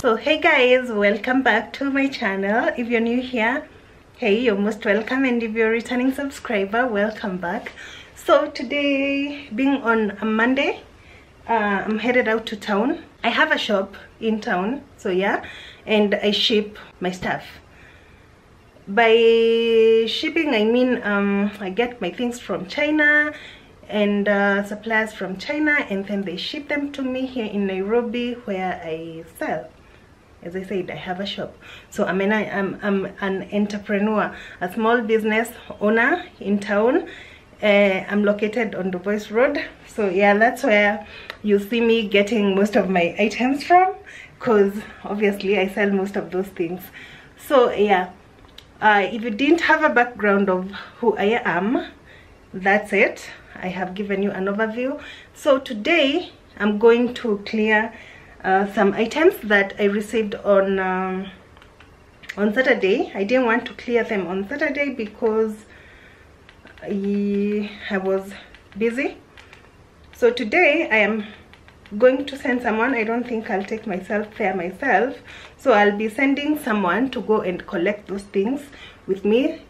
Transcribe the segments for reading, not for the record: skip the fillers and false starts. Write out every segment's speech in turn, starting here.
So hey guys, welcome back to my channel. If you're new here, hey, you're most welcome, and if you're a returning subscriber, welcome back. So today, being on a Monday, I'm headed out to town. I have a shop in town, so yeah, and I ship my stuff. By shipping I mean I get my things from China and suppliers from China, and then they ship them to me here in Nairobi where I sell. As I said, I have a shop, so I'm an entrepreneur, a small business owner in town. I'm located on Dubois Road, so yeah, that's where you see me getting most of my items from, because obviously I sell most of those things. So yeah, if you didn't have a background of who I am, that's it. I have given you an overview. So today I'm going to clear some items that I received on Saturday. I didn't want to clear them on Saturday because I was busy. So today I am going to send someone. I don't think I'll take myself there myself, so I'll be sending someone to go and collect those things with me.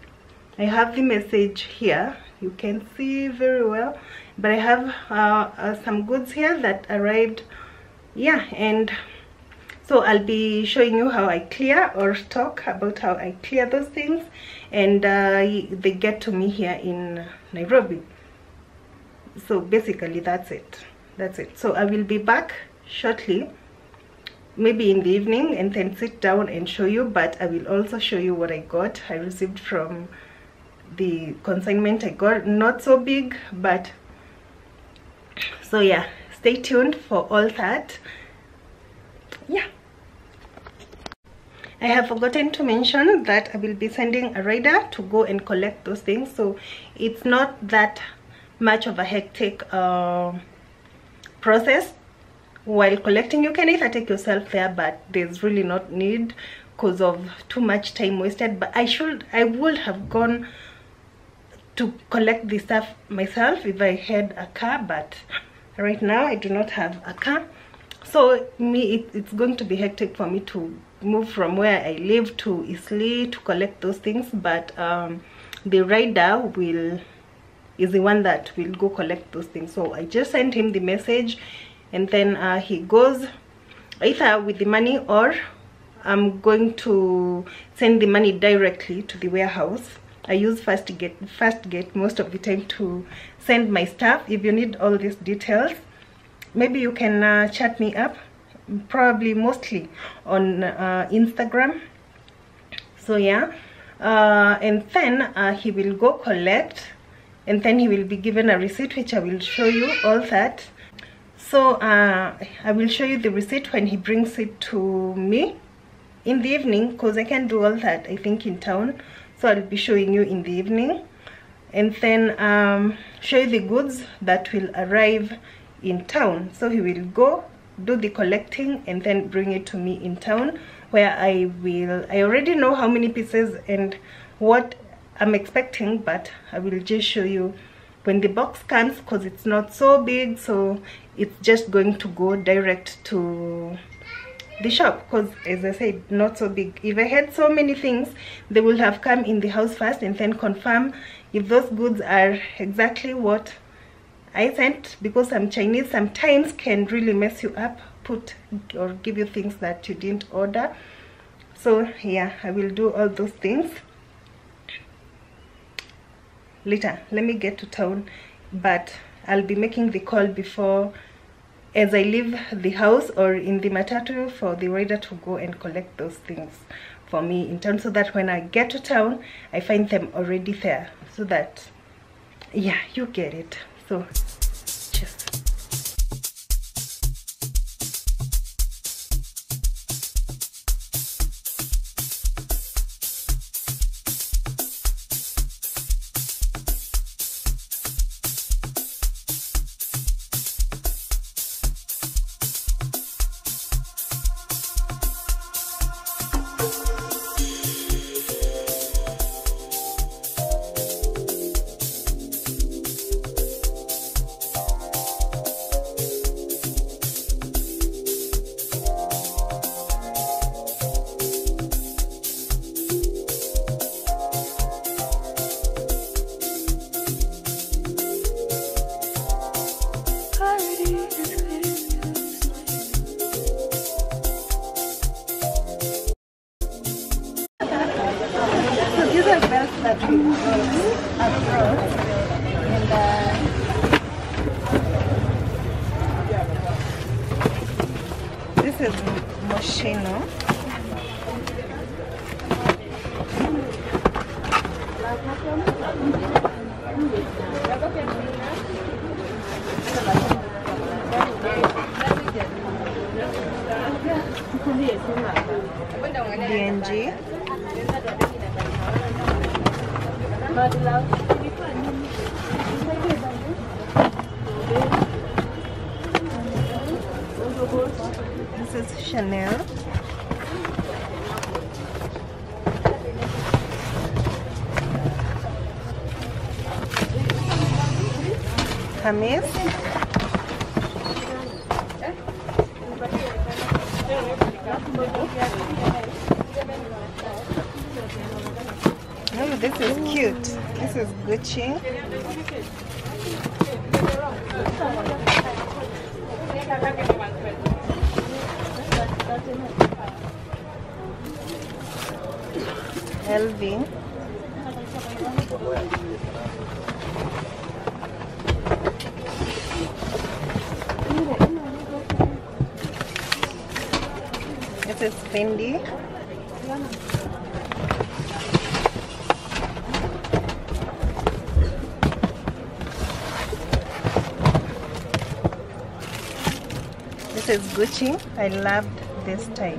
I have the message here, you can see very well, but I have some goods here that arrived. Yeah, and so I'll be showing you how I clear, or talk about how I clear those things, and they get to me here in Nairobi. So basically that's it. So I will be back shortly, maybe in the evening, and then sit down and show you, but I will also show you what I received from the consignment I got. Not so big, but so yeah, stay tuned for all that. Yeah, I have forgotten to mention that I will be sending a rider to go and collect those things, so it's not that much of a hectic process while collecting. You can either take yourself there, but there's really not need because of too much time wasted. But I would have gone to collect the stuff myself if I had a car, but right now I do not have a car, so it's going to be hectic for me to move from where I live to Eastleigh to collect those things. But the rider is the one that will go collect those things. So I just sent him the message, and then he goes either with the money, or I'm going to send the money directly to the warehouse. I use fast get most of the time to send my stuff. If you need all these details, maybe you can chat me up, probably mostly on Instagram. So yeah, and then he will go collect, and then he will be given a receipt, which I will show you all that. So I will show you the receipt when he brings it to me in the evening, because I can do all that I think in town. So I'll be showing you in the evening, and then show you the goods that will arrive in town. So he will go do the collecting and then bring it to me in town, where I already know how many pieces and what I'm expecting, but I will just show you when the box comes, because it's not so big, so it's just going to go direct to the shop, because as I said, not so big. If I had so many things, they will have come in the house first and then confirm if those goods are exactly what I sent, because some Chinese sometimes can really mess you up, put or give you things that you didn't order. So yeah, I will do all those things later. Let me get to town, but I'll be making the call before, as I leave the house or in the matatu, for the rider to go and collect those things for me in town, so that when I get to town I find them already there, so that, yeah, you get it. So just abroad, and this is Moschino. DNG. This is Chanel. Hermes. Oh, this is cute. This is Gucci. LV. This is Fendi. This is Gucci. I loved this type.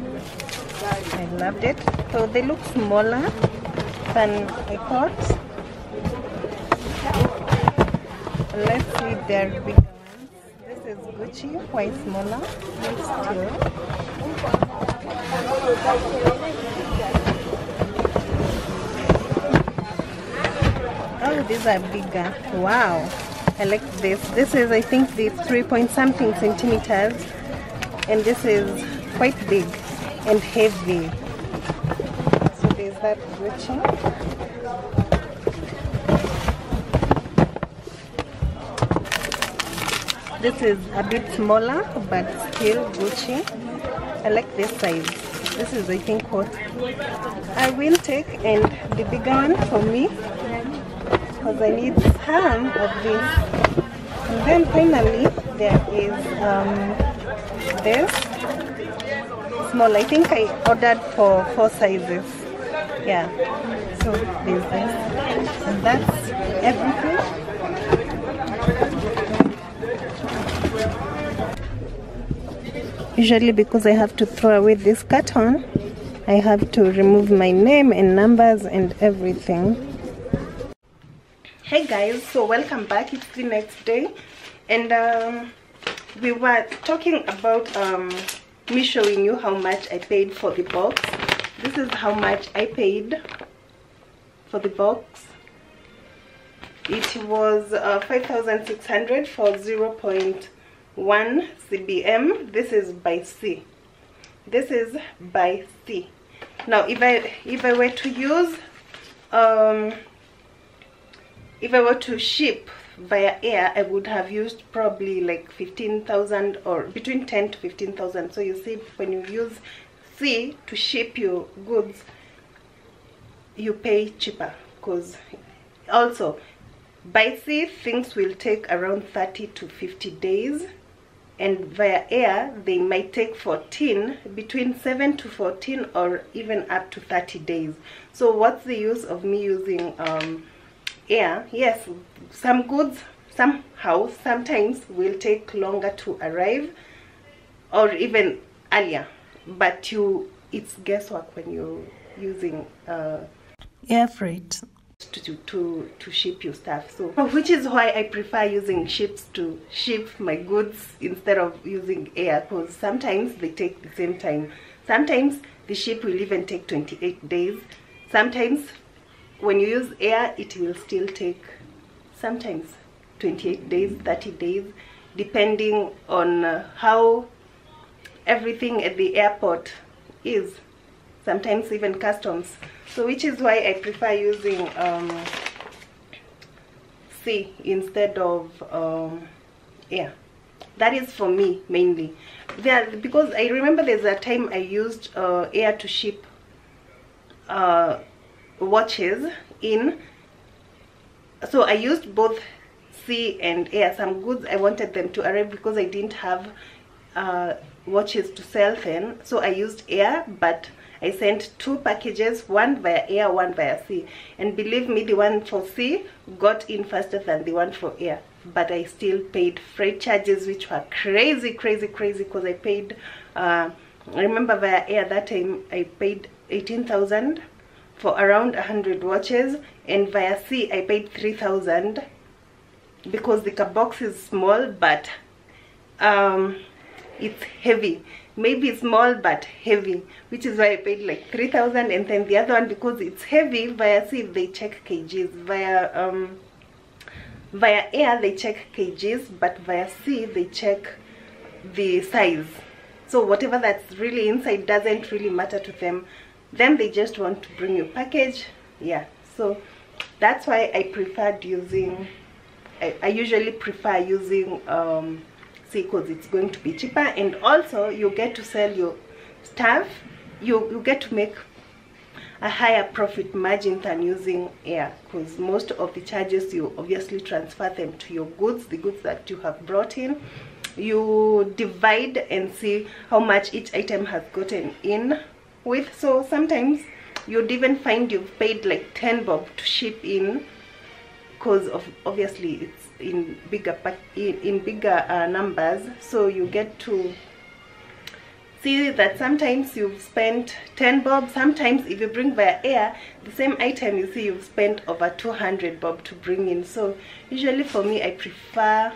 I loved it. So they look smaller than I thought. Let's see their bigger ones. This is Gucci, quite smaller. Still. Oh, these are bigger. Wow. I like this. This is, I think, the 3-point-something centimeters. And this is quite big and heavy. So there's that Gucci. This is a bit smaller, but still Gucci. I like this size. This is, I think, what I will take, and the bigger one for me, because I need some of this. And then finally, there is this small. I think I ordered for 4 sizes. Yeah. So there's this, and that's everything. Usually, because I have to throw away this carton, I have to remove my name and numbers and everything. Hey guys, so welcome back. It's the next day, and we were talking about me showing you how much I paid for the box. This is how much I paid for the box. It was 5,600 for 0.1 cbm. This is by C. This is by C. Now if I were to use if I were to ship via air, I would have used probably like 15,000 or between 10 to 15,000. So you see, when you use C to ship your goods, you pay cheaper, because also by sea things will take around 30 to 50 days, and via air they might take between 7 to 14 or even up to 30 days. So what's the use of me using air? Yes, some goods somehow sometimes will take longer to arrive or even earlier, but it's guesswork when you're using air freight to ship your stuff. So which is why I prefer using ships to ship my goods instead of using air, because sometimes they take the same time. Sometimes the ship will even take 28 days. Sometimes when you use air, it will still take sometimes 28 days, 30 days, depending on how everything at the airport is. Sometimes even customs. So which is why I prefer using sea instead of air. That is for me mainly. Because I remember there's a time I used air to ship watches in So I used both sea and air. Some goods I wanted them to arrive because I didn't have watches to sell then, so I used air, but I sent 2 packages, one via air, one via sea, and believe me, the one for sea got in faster than the one for air, but I still paid freight charges, which were crazy because I paid I remember via air that time I paid 18,000 for around 100 watches, and via sea I paid 3,000 because the box is small, but it's heavy. Maybe small but heavy, which is why I paid like 3,000. And then the other one, because it's heavy, via sea they check kgs, via air they check kgs, but via sea they check the size. So whatever that's really inside doesn't really matter to them. Then they just want to bring you package. Yeah, so that's why I preferred using, I usually prefer using because it's going to be cheaper, and also you get to sell your stuff, you get to make a higher profit margin than using air, because most of the charges you obviously transfer them to your goods, the goods that you have brought in. You divide and see how much each item has gotten in with. So sometimes you'd even find you've paid like 10 bob to ship in, because of obviously it's in bigger numbers, so you get to see that sometimes you've spent 10 bob. Sometimes if you bring via air, the same item, you see you've spent over 200 bob to bring in. So usually for me I prefer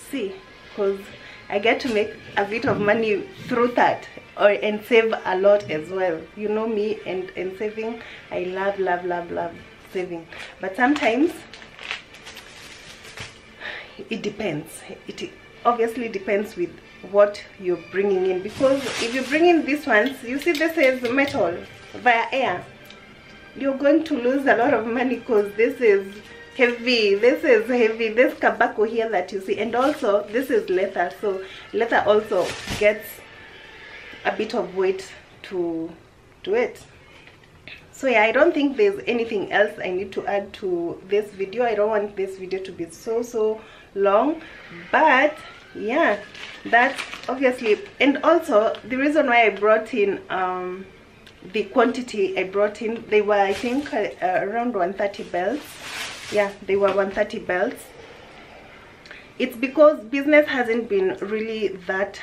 sea, because I get to make a bit of money through that, and save a lot as well. You know me and saving. I love saving, but sometimes it depends. It obviously depends with what you're bringing in, because if you bring in these ones, you see this is metal via air, you're going to lose a lot of money, because this is heavy, this tobacco here that you see, and also this is leather, so leather also gets a bit of weight to it. So yeah, I don't think there's anything else I need to add to this video. I don't want this video to be so long, but yeah, that's obviously. And also the reason why I brought in the quantity I brought in, they were, I think, around 130 belts. Yeah, they were 130 belts. It's because business hasn't been really that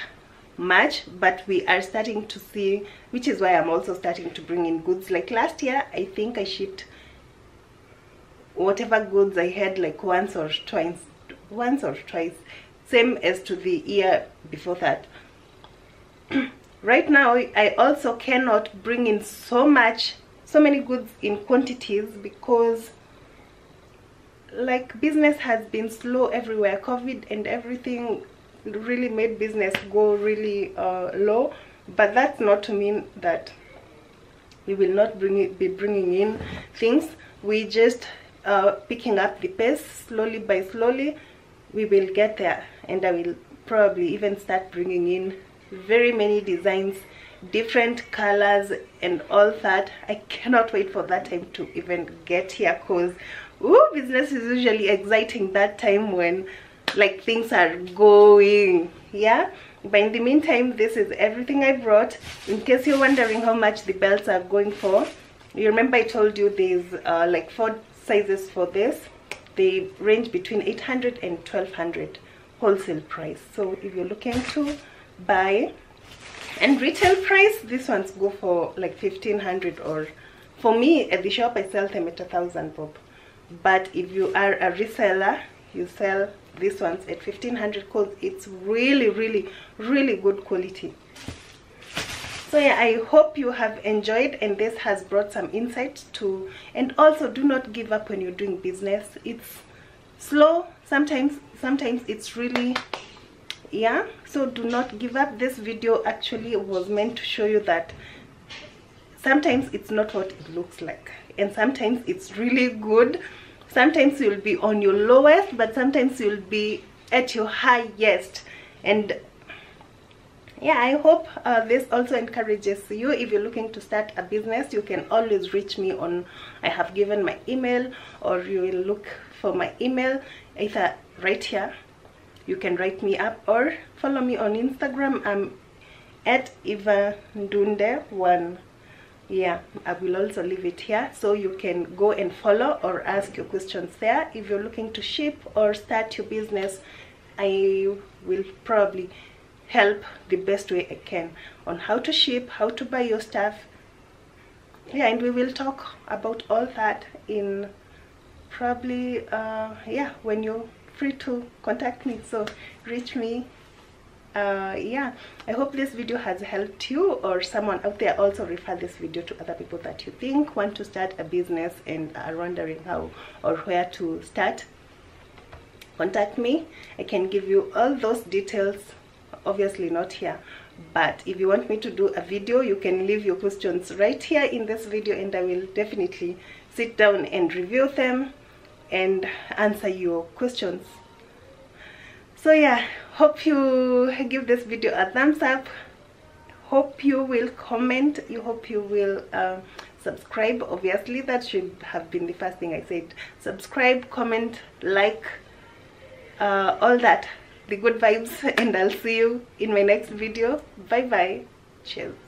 much, but we are starting to see, which is why I'm also starting to bring in goods. Like last year, I think I shipped whatever goods I had like once or twice, same as to the year before that. Right now I also cannot bring in so many goods in quantities, because like business has been slow everywhere. COVID and everything really made business go really low, but that's not to mean that we will not be bringing in things. We just picking up the pace slowly by slowly. We will get there, and I will probably even start bringing in very many designs, different colors and all that. I cannot wait for that time to even get here, because business is usually exciting that time when like things are going. Yeah, but in the meantime, this is everything I brought. In case you're wondering how much the belts are going for, you remember I told you there's like 4 sizes for this. They range between 800 and 1200 wholesale price. So if you're looking to buy, and retail price, these ones go for like 1500, or for me at the shop I sell them at 1000 bob. But if you are a reseller, you sell these ones at 1500, because it's really good quality. So yeah, I hope you have enjoyed, and this has brought some insight to. And also, do not give up when you're doing business. It's slow sometimes it's really, yeah, so do not give up. This video actually was meant to show you that sometimes it's not what it looks like, and sometimes it's really good. Sometimes you'll be on your lowest, but sometimes you'll be at your highest. And yeah, I hope this also encourages you. If you're looking to start a business, you can always reach me on, I have given my email, or you will look for my email either right here. You can write me up or follow me on Instagram. I'm at Ndunde1. Yeah, I will also leave it here, so you can go and follow or ask your questions there. If you're looking to ship or start your business, I will probably help the best way I can on how to ship, how to buy your stuff. Yeah, and we will talk about all that in probably yeah, when you're free to contact me, so reach me. Yeah, I hope this video has helped you, or someone out there. Also refer this video to other people that you think want to start a business and are wondering how or where to start. Contact me. I can give you all those details, obviously not here, but if you want me to do a video, you can leave your questions right here in this video, and I will definitely sit down and review them and answer your questions. So yeah, hope you give this video a thumbs up. Hope you will comment. Hope you will subscribe. Obviously that should have been the first thing I said. Subscribe, comment, like, all that, the good vibes, and I'll see you in my next video. Bye bye. Cheers.